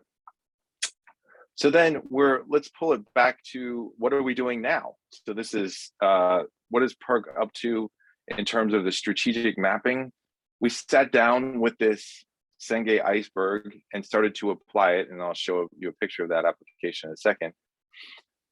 So then let's pull it back to what are we doing now? So this is, what is PEHRC up to in terms of the strategic mapping? We sat down with this Senge iceberg and started to apply it. And I'll show you a picture of that application in a second.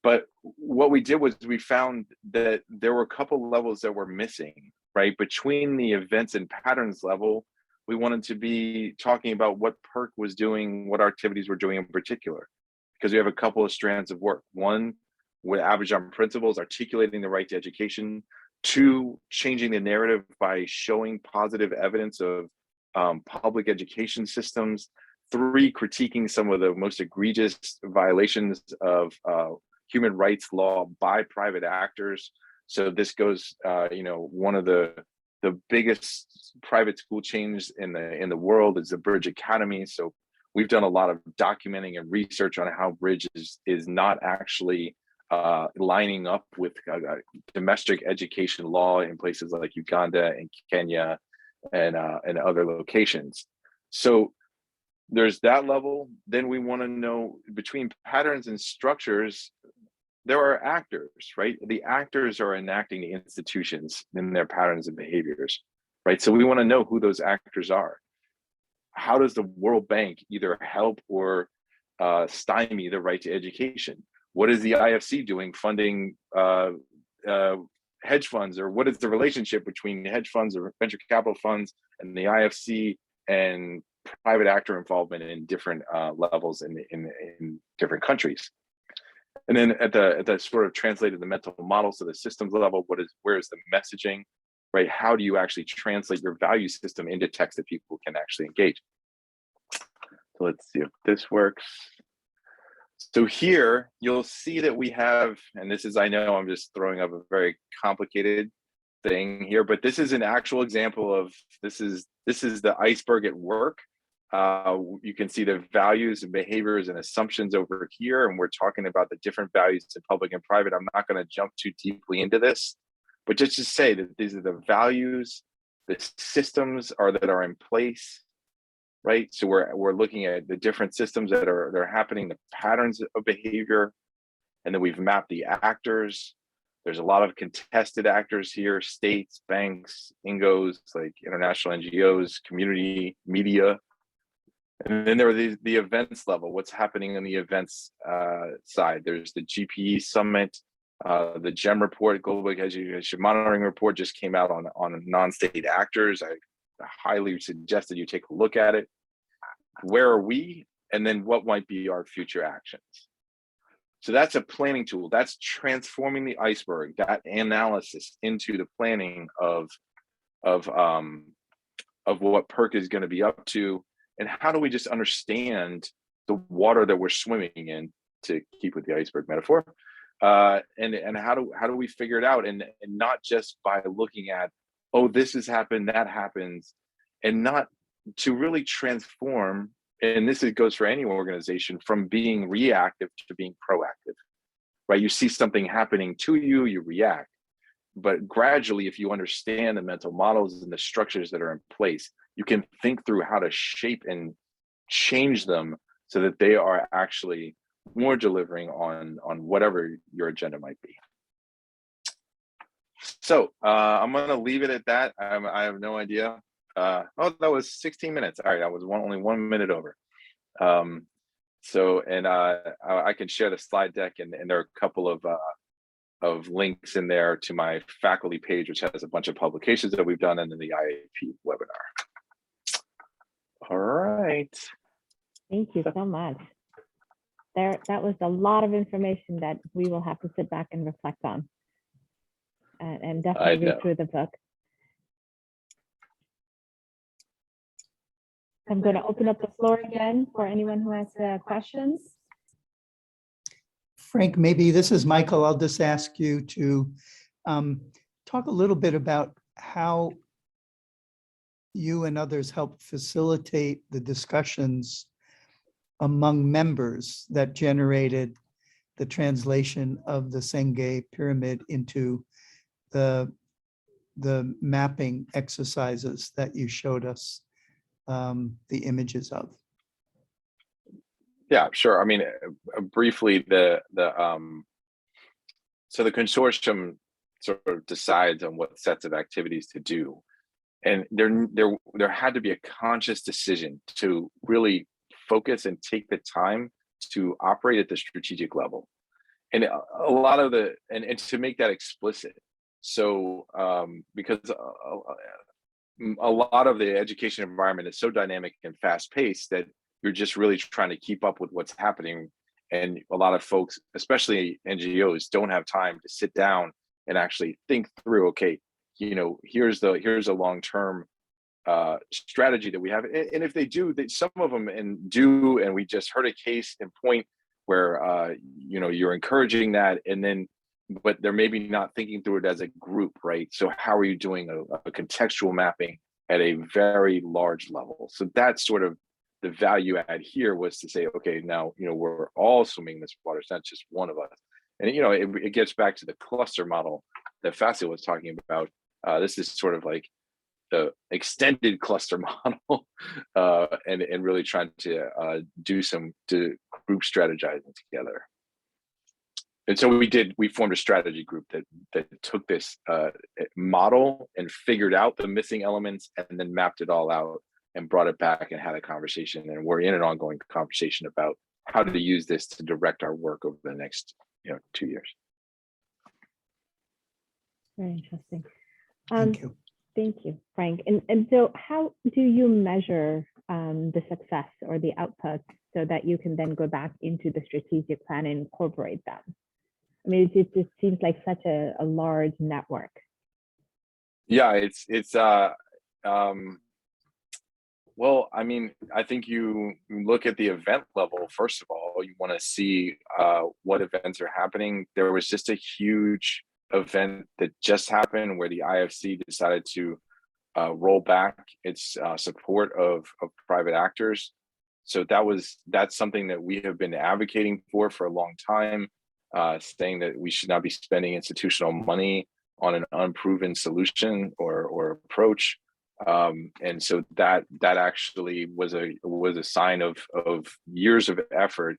But what we did was we found that there were a couple levels that were missing, right? Between the events and patterns level, we wanted to be talking about what PEHRC was doing, what our activities were doing in particular, because we have a couple of strands of work. One, with Abidjan Principles, articulating the right to education. Two, changing the narrative by showing positive evidence of public education systems. Three, critiquing some of the most egregious violations of human rights law by private actors. So this goes, one of the biggest private school chains in the world is the Bridge Academy. So we've done a lot of documenting and research on how Bridge is not actually lining up with domestic education law in places like Uganda and Kenya and other locations. So there's that level. Then we want to know between patterns and structures, there are actors, right? The actors are enacting the institutions in their patterns and behaviors, right? So we want to know who those actors are. How does the World Bank either help or stymie the right to education? What is the IFC doing funding hedge funds, or what is the relationship between the hedge funds or venture capital funds and the IFC and private actor involvement in different levels in different countries? And then at the sort of translated the mental models to the systems level, where is the messaging, right? How do you actually translate your value system into text that people can actually engage? So let's see if this works. So here you'll see that we have, and this is, I know I'm just throwing up a very complicated thing here, but this is an actual example of, this is the iceberg at work. You can see the values and behaviors and assumptions over here, and we're talking about the different values in public and private. I'm not going to jump too deeply into this, but just to say that these are the values, the systems that are in place, right? So we're looking at the different systems that are happening, the patterns of behavior, and then we've mapped the actors. There's a lot of contested actors here: states, banks, INGOs, like international NGOs, community, media. And then there are the events level, what's happening on the events side. There's the GPE Summit, the GEM report, Global Education Monitoring Report just came out on non-state actors. I highly suggest that you take a look at it. Where are we? And then what might be our future actions? So that's a planning tool. That's transforming the iceberg, that analysis into the planning of what PEHRC is going to be up to, and how do we just understand the water that we're swimming in, to keep with the iceberg metaphor, and how do we figure it out, and not just by looking at, oh, this has happened, that happens, and not to really transform. And this goes for any organization, from being reactive to being proactive, right? You see something happening to you, you react. But gradually, if you understand the mental models and the structures that are in place, you can think through how to shape and change them so that they are actually more delivering on whatever your agenda might be. So I'm going to leave it at that. I have no idea. Oh, that was 16 minutes. All right, I was only 1 minute over. So, and I can share the slide deck, and there are a couple of links in there to my faculty page, which has a bunch of publications that we've done, and then the IAP webinar. All right. Thank you so much. That was a lot of information that we will have to sit back and reflect on, and definitely read through the book. I'm going to open up the floor again for anyone who has questions. Frank, maybe this is Michael. I'll just ask you to talk a little bit about how you and others help facilitate the discussions among members that generated the translation of the Senge pyramid into the mapping exercises that you showed us the images of. Yeah, sure. I mean, briefly, so the consortium sort of decides on what sets of activities to do, and there had to be a conscious decision to really focus and take the time to operate at the strategic level, and a lot of and to make that explicit. So because a lot of the education environment is so dynamic and fast paced that you're just really trying to keep up with what's happening. And a lot of folks, especially NGOs, don't have time to sit down and actually think through, okay, here's a long-term strategy that we have. And if they do, some of them do, and we just heard a case in point where, you're encouraging that, but they're maybe not thinking through it as a group, right? So how are you doing a contextual mapping at a very large level? So that's sort of the value add here, was to say, okay, now, we're all swimming in this water. It's not just one of us. And, it gets back to the cluster model that Fassil was talking about. This is sort of like the extended cluster model, and really trying to do to group strategizing together. And so we formed a strategy group that took this model and figured out the missing elements, and then mapped it all out and brought it back and had a conversation. And we're in an ongoing conversation about how to use this to direct our work over the next 2 years. Very interesting. Thank you. Thank you, Frank. And so how do you measure the success or the output so that you can then go back into the strategic plan and incorporate them? I mean, it just seems like such a large network. Yeah, it's well, I mean, I think you look at the event level. First of all, you want to see what events are happening. There was just a huge event that just happened where the IFC decided to roll back its support of private actors. So that's something that we have been advocating for a long time, saying that we should not be spending institutional money on an unproven solution or approach. And so that actually was a sign of years of effort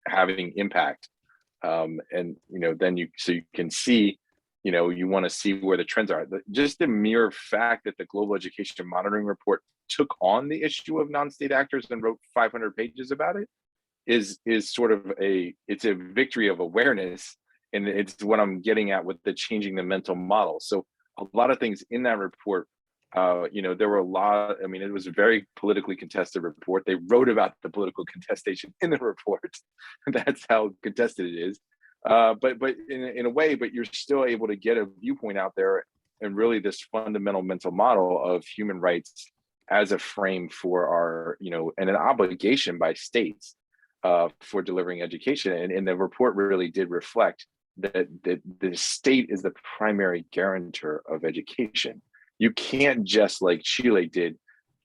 having impact. And then you can see, you want to see where the trends are. Just the mere fact that the Global Education Monitoring Report took on the issue of non-state actors and wrote 500 pages about it is sort of it's a victory of awareness. And it's what I'm getting at with the changing the mental model. So a lot of things in that report, there were a lot, I mean, it was a very politically contested report. They wrote about the political contestation in the report. That's how contested it is. But in a way, but you're still able to get a viewpoint out there, and really this fundamental mental model of human rights as a frame for our, and an obligation by states for delivering education. And the report really did reflect that the state is the primary guarantor of education. You can't just, like Chile did,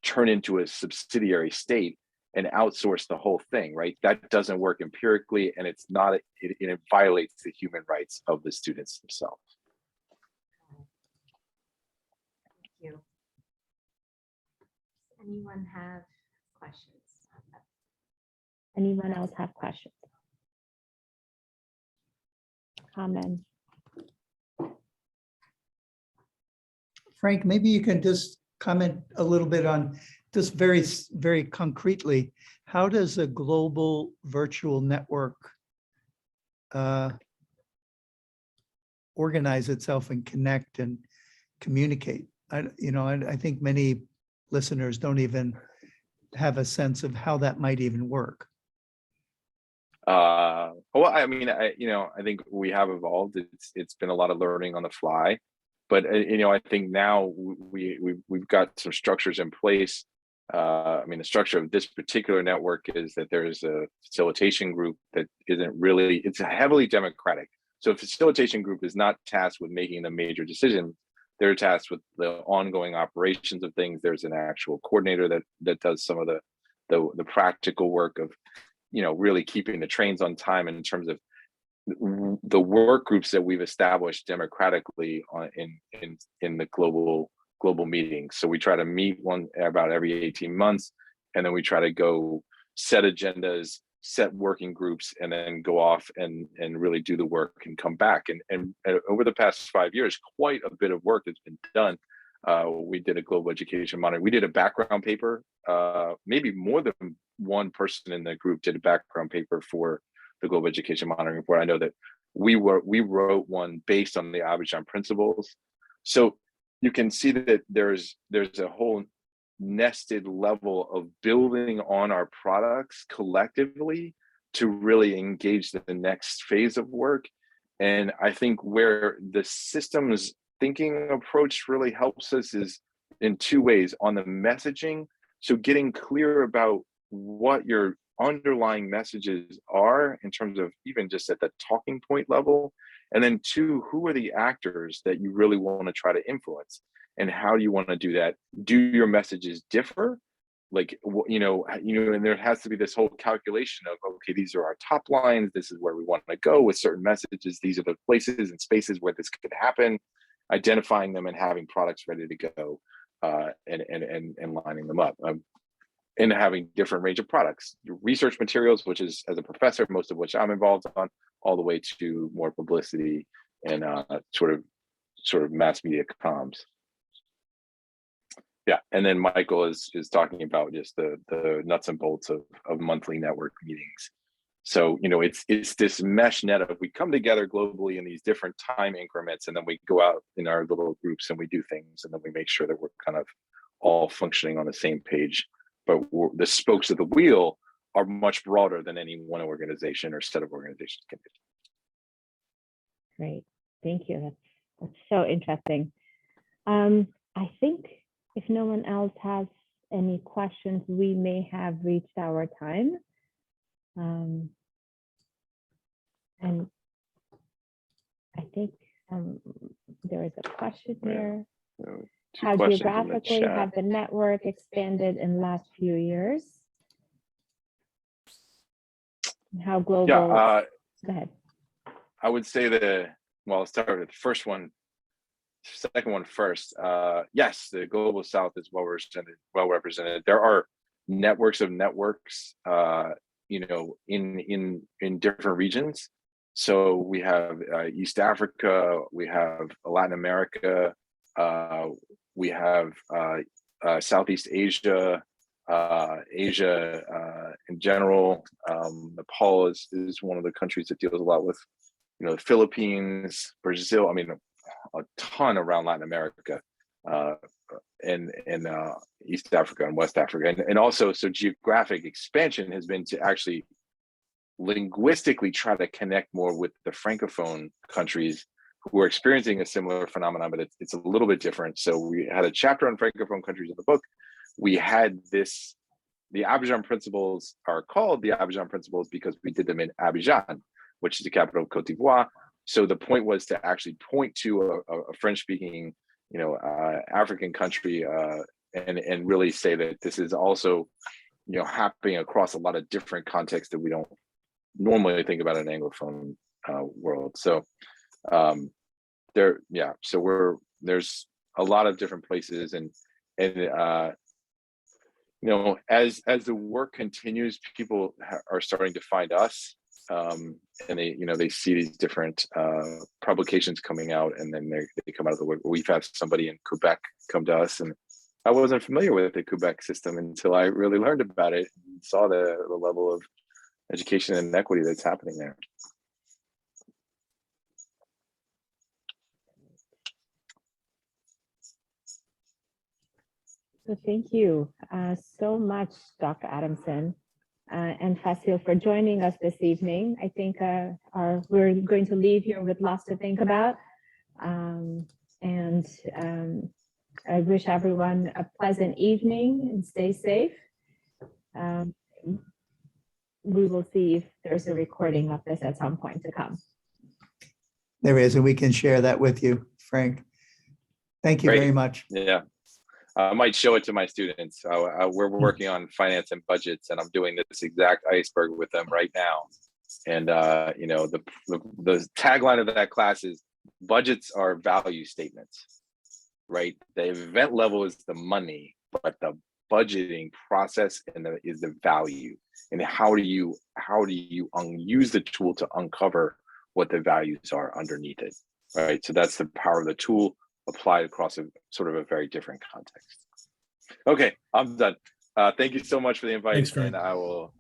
turn into a subsidiary state and outsource the whole thing, right? That doesn't work empirically, and it's not, it violates the human rights of the students themselves. Thank you. Does anyone have questions? Anyone else have questions? Comments? Frank, maybe you can just comment a little bit on just very, very concretely, how does a global virtual network organize itself and connect and communicate? I think many listeners don't even have a sense of how that might even work. Well, I mean, I think we have evolved. It's been a lot of learning on the fly, but I think now we've got some structures in place. I mean, the structure of this particular network is that there's a facilitation group that isn't really, it's heavily democratic. So a facilitation group is not tasked with making the major decision. They're tasked with the ongoing operations of things. There's an actual coordinator that does some of the practical work of, really keeping the trains on time in terms of the work groups that we've established democratically in the global meetings. So we try to meet one about every 18 months, and then we try to go set agendas, set working groups, and then go off and really do the work and come back. And over the past 5 years, quite a bit of work has been done. We did a global education monitor. We did a background paper. Maybe more than one person in the group did a background paper for the global education monitoring report. I know that we wrote one based on the Abidjan principles. So you can see that there's a whole nested level of building on our products collectively to really engage the next phase of work. And I think where the systems thinking approach really helps us is in two ways: on the messaging, so getting clear about what your underlying messages are in terms of even just at the talking point level, and then two, who are the actors that you really want to try to influence, and how do you want to do that? Do your messages differ? Like, and there has to be this whole calculation of, okay, these are our top lines, this is where we want to go with certain messages, these are the places and spaces where this could happen, identifying them and having products ready to go, and lining them up. And having different range of products, research materials, which is, as a professor, most of which I'm involved on, all the way to more publicity and sort of mass media comms. Yeah, and then Michael is talking about just the nuts and bolts of monthly network meetings. So it's this mesh net of, we come together globally in these different time increments, and then we go out in our little groups and we do things, and then we make sure that we're kind of all functioning on the same page. But the spokes of the wheel are much broader than any one organization or set of organizations can be. Great, thank you. That's so interesting. I think if no one else has any questions, we may have reached our time. And I think there is a question here. How geographically have the network expanded in the last few years? And how global? Yeah, go ahead. I would say I'll start with the first one. Second one first. Yes, the global South is well represented. There are networks of networks, in different regions. So we have East Africa, we have Latin America, we have Southeast Asia, Asia in general. Nepal is one of the countries that deals a lot with, the Philippines, Brazil. I mean, a ton around Latin America, and East Africa and West Africa, and also so geographic expansion has been to actually linguistically try to connect more with the Francophone countries who are experiencing a similar phenomenon, but it's a little bit different. So we had a chapter on Francophone countries in the book. We had the Abidjan principles are called the Abidjan principles because we did them in Abidjan, which is the capital of Cote d'Ivoire. So the point was to actually point to a French-speaking, African country, and really say that this is also, happening across a lot of different contexts that we don't normally think about in Anglophone world. So there's a lot of different places, and as the work continues, people are starting to find us, and they see these different publications coming out, and then they come out of the work. We've had somebody in Quebec come to us, and I wasn't familiar with the Quebec system until I really learned about it and saw the level of education and equity that's happening there. So thank you so much, Dr. Adamson and Fassil, for joining us this evening. I think we're going to leave here with lots to think about. I wish everyone a pleasant evening and stay safe. We will see if there's a recording of this at some point to come. There is, and we can share that with you, Frank. Thank you very much. Yeah. I might show it to my students. We're working on finance and budgets, and I'm doing this exact iceberg with them right now. And the tagline of that class is budgets are value statements, right? The event level is the money, but the budgeting process is the value. And how do you use the tool to uncover what the values are underneath it, right? So that's the power of the tool applied across a sort of a very different context. Okay, I'm done. Thank you so much for the invite. Thanks, Frank. And I will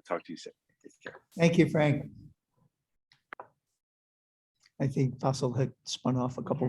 talk to you soon. Take care. Thank you, Frank. I think Fassil had spun off a couple